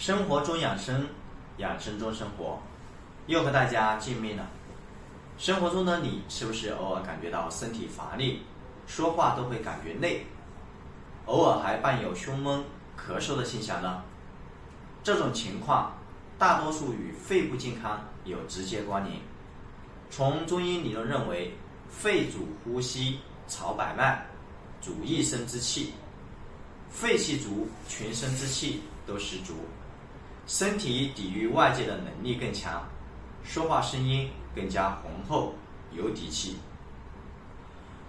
生活中养生，养生中生活，又和大家见面了。生活中的你是不是偶尔感觉到身体乏力，说话都会感觉累，偶尔还伴有胸闷、咳嗽的现象呢？这种情况大多数与肺部健康有直接关联。从中医理论认为，肺主呼吸、朝百脉，主一身之气，肺气足，全身之气都十足，身体抵御外界的能力更强，说话声音更加浑厚有底气。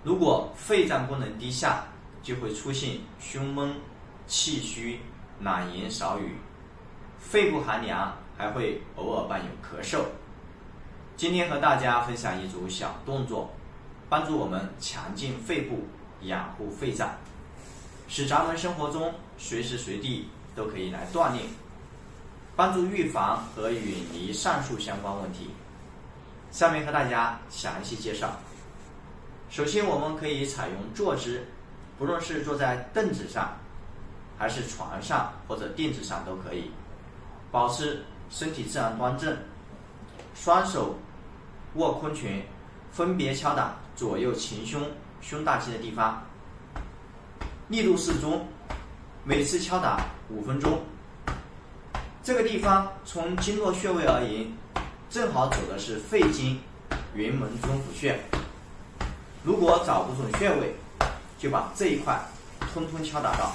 如果肺脏功能低下，就会出现胸闷、气虚、懒言少语，肺部寒凉，还会偶尔伴有咳嗽。今天和大家分享一组小动作，帮助我们强劲肺部，养护肺脏，使咱们生活中随时随地都可以来锻炼，帮助预防和远离上述相关问题。下面和大家详细介绍。首先，我们可以采用坐姿，不论是坐在凳子上，还是床上或者垫子上都可以，保持身体自然端正，双手握空拳，分别敲打左右前胸、胸大肌的地方，力度适中，每次敲打5分钟。这个地方从经络穴位而言，正好走的是肺经元门中府穴。如果找不准穴位，就把这一块通通敲打到。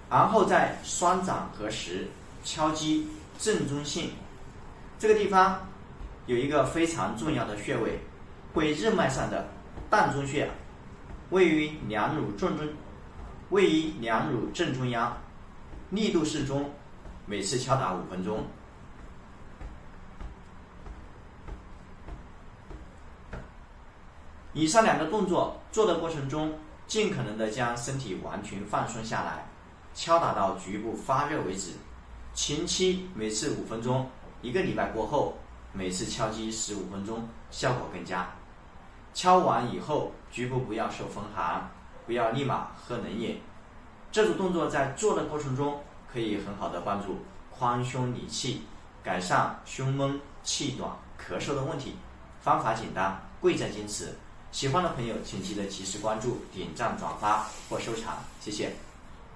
然后再双掌合十，敲击正中线。这个地方有一个非常重要的穴位，会任脉上的膻中穴，位于两乳正中央，力度适中，每次敲打5分钟。以上2个动作做的过程中，尽可能的将身体完全放松下来，敲打到局部发热为止。前期每次5分钟，1个礼拜过后，每次敲击15分钟，效果更佳。敲完以后，局部不要受风寒，不要立马喝冷饮。这组动作在做的过程中，可以很好的帮助宽胸理气，改善胸闷、气短、咳嗽的问题。方法简单，贵在坚持。喜欢的朋友请记得及时关注、点赞、转发或收藏，谢谢。